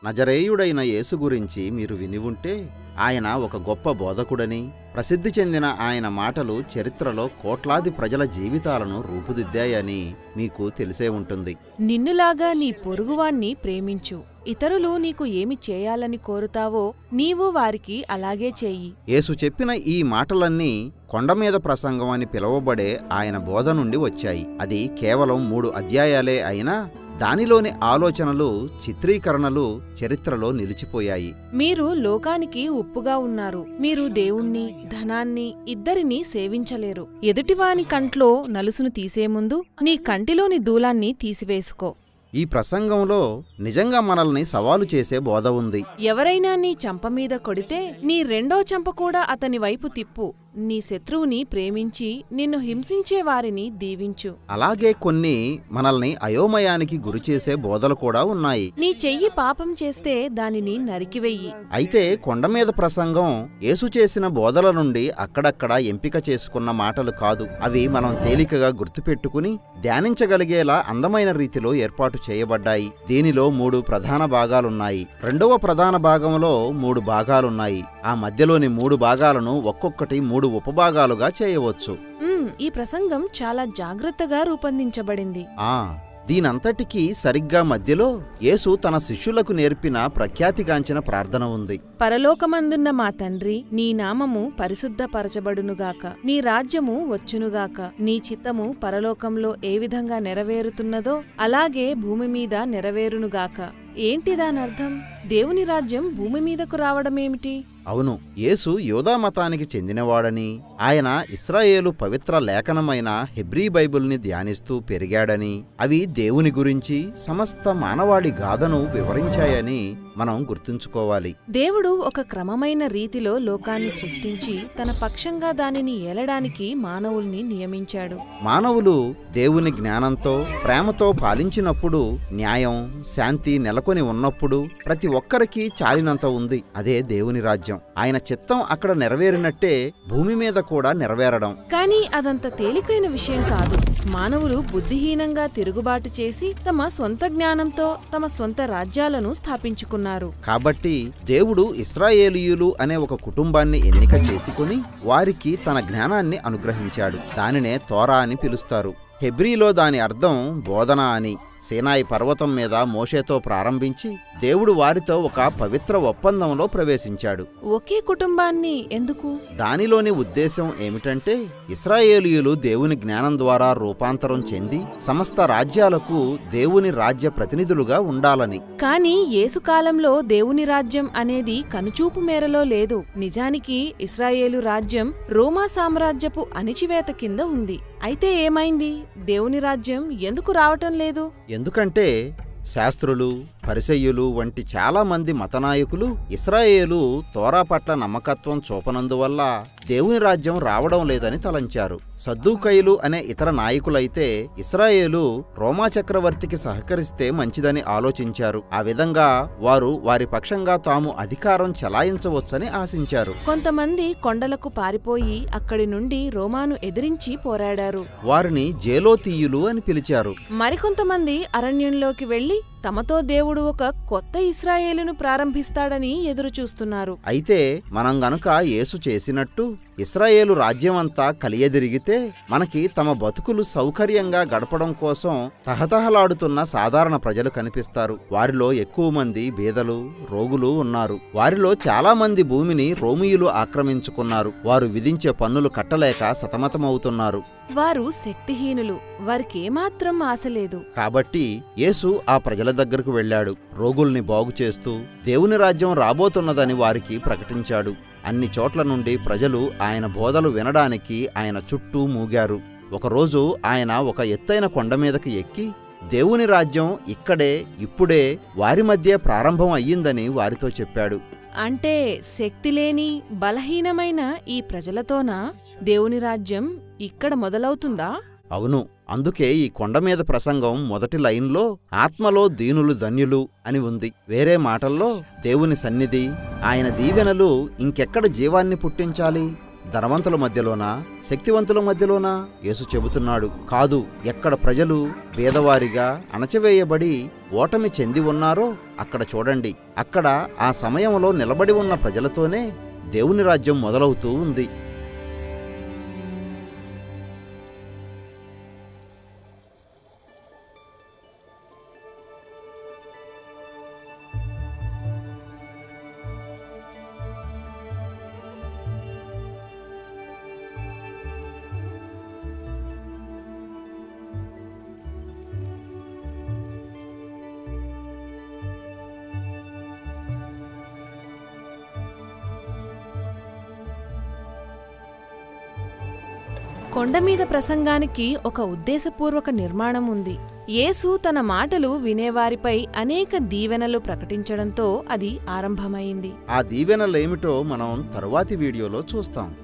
నజరేయుడైన యేసు గురించి మీరు విని ఉంటే ఆయన ఒక గొప్ప బోధకుడని, ప్రసిద్ధి చెందిన ఆయన మాటలు చరిత్రలో కోట్లాది ప్రజల జీవితాలను రూపుదిద్దాయని మీకు తెలిసే ఉంటుంది. నిన్నులాగా నీ పొరుగువాణ్ణి ప్రేమించు. ఇతరులు నీకు ఏమి చేయాలని కోరుతావో నీవు వారికి అలాగే చెయ్యి. యేసు చెప్పిన ఈ మాటలన్నీ కొండమీద ప్రసంగం అని పిలువబడే ఆయన బోధ నుండి వచ్చాయి. అది కేవలం 3 అధ్యాయాలే అయినా దానిలోని ఆలోచనలు, చిత్రీకరణలు చరిత్రలో నిలిచిపోయాయి. మీరు లోకానికి ఉప్పుగా ఉన్నారు. మీరు దేవుణ్ణి, ధనాన్ని ఇద్దరినీ సేవించలేరు. ఎదుటివాని కంట్లో నలుసును తీసే ముందు నీ కంటిలోని దూలాన్ని తీసివేసుకో. ఈ ప్రసంగంలో నిజంగా మనల్ని సవాలు చేసే బోధ ఉంది. ఎవరైనా నీ చెంపమీద కొడితే నీ రెండో చెంప కూడా అతని వైపు తిప్పు. నీ శత్రువుని ప్రేమించి నిన్ను హింసించే వారిని దీవించు. అలాగే కొన్ని మనల్ని అయోమయానికి గురిచేసే బోధలు కూడా ఉన్నాయి. నీ చెయ్యి పాపం చేస్తే దానిని నరికివెయ్యి. అయితే కొండమీద ప్రసంగం యేసు చేసిన బోధల నుండి అక్కడక్కడ ఎంపిక చేసుకున్న మాటలు కాదు. అవి మనం తేలికగా గుర్తుపెట్టుకుని ధ్యానించగలిగేలా అందమైన రీతిలో ఏర్పాటు చేయబడ్డాయి. దీనిలో 3 ప్రధాన భాగాలున్నాయి. రెండవ ప్రధాన భాగంలో 3 భాగాలున్నాయి. ఆ మధ్యలోని 3 భాగాలను ఒక్కొక్కటి 3 ఉపభాగాలుగా చేయవచ్చు. ఈ ప్రసంగం చాలా జాగ్రత్తగా రూపొందించబడింది. దీనంతటికీ సరిగ్గా మధ్యలో యేసు తన శిష్యులకు నేర్పిన ప్రఖ్యాతిగాంచిన ప్రార్థన ఉంది. పరలోకమందున్న మా తండ్రి, నీ నామము పరిశుద్ధపరచబడునుగాక, నీ రాజ్యము వచ్చునుగాక, నీ చిత్తము పరలోకంలో ఏ విధంగా నెరవేరుతున్నదో అలాగే భూమి మీద నెరవేరునుగాక. ఏంటి దానర్థం? దేవుని రాజ్యం భూమి మీదకు రావడమేమిటి? అవును, యేసు యూదా మతానికి చెందినవాడని, ఆయన ఇశ్రాయేలు పవిత్ర లేఖనమైన హెబ్రీ బైబిల్ని ధ్యానిస్తూ పెరిగాడని, అవి దేవుని గురించి సమస్త మానవాళి గాథను వివరించాయని మనం గుర్తుంచుకోవాలి. దేవుడు ఒక క్రమమైన రీతిలో లోకాన్ని సృష్టించి తన పక్షంగా దానిని ఏలడానికి మానవుల్ని నియమించాడు. మానవులు దేవుని జ్ఞానంతో, ప్రేమతో పాలించినప్పుడు, న్యాయం, శాంతి నెలకొని ఉన్నప్పుడు ప్రతి ఒక్కరికి చాలినంత ఉంది. అదే దేవుని రాజ్యం. ఆయన చిత్తం అక్కడ నెరవేరినట్టే భూమి మీద కూడా నెరవేరడం. కానీ అదంత తేలికైన విషయం కాదు. మానవులు బుద్ధిహీనంగా తిరుగుబాటు చేసి తమ స్వంత జ్ఞానంతో తమ స్వంత రాజ్యాలను స్థాపించుకున్నారు. కాబట్టి దేవుడు ఇశ్రాయేలీయులు అనే ఒక కుటుంబాన్ని ఎన్నిక చేసుకుని వారికి తన జ్ఞానాన్ని అనుగ్రహించాడు. దానినే తోరా అని పిలుస్తారు. హెబ్రీలో దాని అర్థం బోధన అని. సీనాయి పర్వతం మీద మోషేతో ప్రారంభించి దేవుడు వారితో ఒక పవిత్ర ఒప్పందంలో ప్రవేశించాడు. ఒకే కుటుంబాన్ని ఎందుకు? దానిలోని ఉద్దేశం ఏమిటంటే ఇశ్రాయేలీయులు దేవుని జ్ఞానం ద్వారా రూపాంతరం చెంది సమస్త రాజ్యాలకు దేవుని రాజ్య ప్రతినిధులుగా ఉండాలని. కానీ యేసు కాలంలో దేవుని రాజ్యం అనేది కనుచూపు మేరలో లేదు. నిజానికి ఇశ్రాయేలు రాజ్యం రోమా సామ్రాజ్యపు అణిచివేత కింద ఉంది. అయితే ఏమైంది? దేవుని రాజ్యం ఎందుకు రావటం లేదు? ఎందుకంటే శాస్త్రులు, పరిసయ్యులు వంటి చాలా మంది మతనాయకులు ఇశ్రాయేలు తోరా పట్ల నమ్మకత్వం చూపనందువల్ల దేవుని రాజ్యం రావడం లేదని తలంచారు. సద్దూకయ్యులు అనే ఇతర నాయకులైతే ఇశ్రాయేలు రోమా చక్రవర్తికి సహకరిస్తే మంచిదని ఆలోచించారు. ఆ విధంగా వారు వారి పక్షంగా తాము అధికారం చెలాయించవచ్చని ఆశించారు. కొంతమంది కొండలకు పారిపోయి అక్కడి నుండి రోమాను ఎదిరించి పోరాడారు. వారిని జేలోతీయులు అని పిలిచారు. మరికొంతమంది అరణ్యంలోకి వెళ్లి తమతో దేవుడు ఒక కొత్త ఇశ్రాయేలును ప్రారంభిస్తాడని ఎదురుచూస్తున్నారు. అయితే మనం గనుక యేసు చేసినట్టు ఇశ్రాయేలు రాజ్యమంతా కలియదిరిగితే మనకి తమ బతుకులు సౌకర్యంగా గడపడం కోసం తహతహలాడుతున్న సాధారణ ప్రజలు కనిపిస్తారు. వారిలో ఎక్కువ మంది బీదలు, రోగులు ఉన్నారు. వారిలో చాలా మంది భూమిని రోమియులు ఆక్రమించుకున్నారు. వారు విధించే పన్నులు కట్టలేక సతమతమవుతున్నారు. వారు శక్తిహీనులు. వారికేమాత్రం ఆశ లేదు. కాబట్టి యేసు ఆ ప్రజల దగ్గరకు వెళ్ళాడు. రోగుల్ని బాగు చేస్తూ దేవుని రాజ్యం రాబోతున్నదని వారికి ప్రకటించాడు. అన్ని చోట్ల నుండి ప్రజలు ఆయన బోధలు వినడానికి ఆయన చుట్టూ మూగారు. ఒకరోజు ఆయన ఒక ఎత్తైన కొండ మీదకి ఎక్కి దేవుని రాజ్యం ఇక్కడే, ఇప్పుడే వారి మధ్య ప్రారంభం అయ్యిందని వారితో చెప్పాడు. అంటే శక్తిలేని, బలహీనమైన ఈ ప్రజలతోనా దేవుని రాజ్యం ఇక్కడ మొదలవుతుందా? అవును, అందుకే ఈ కొండమీద ప్రసంగం మొదటి లైన్లో ఆత్మలో దీనులు ధన్యులు అని ఉంది. వేరే మాటల్లో దేవుని సన్నిధి, ఆయన దీవెనలు ఇంకెక్కడ జీవాన్ని పుట్టించాలి? ధనవంతుల మధ్యలోనా, శక్తివంతుల మధ్యలోనా? యేసు చెబుతున్నాడు, కాదు. ఎక్కడ ప్రజలు పేదవారిగా అణచివేయబడి ఓటమి చెంది ఉన్నారో అక్కడ చూడండి. అక్కడ ఆ సమయంలో నిలబడి ఉన్న ప్రజలతోనే దేవుని రాజ్యం మొదలవుతూ ఉంది. కొండమీద ప్రసంగానికి ఒక ఉద్దేశపూర్వక నిర్మాణం ఉంది. యేసు తన మాటలు వినేవారిపై అనేక దీవెనలు ప్రకటించడంతో అది ఆరంభమైంది. ఆ దీవెనలేమిటో మనం తరువాతి వీడియోలో చూస్తాం.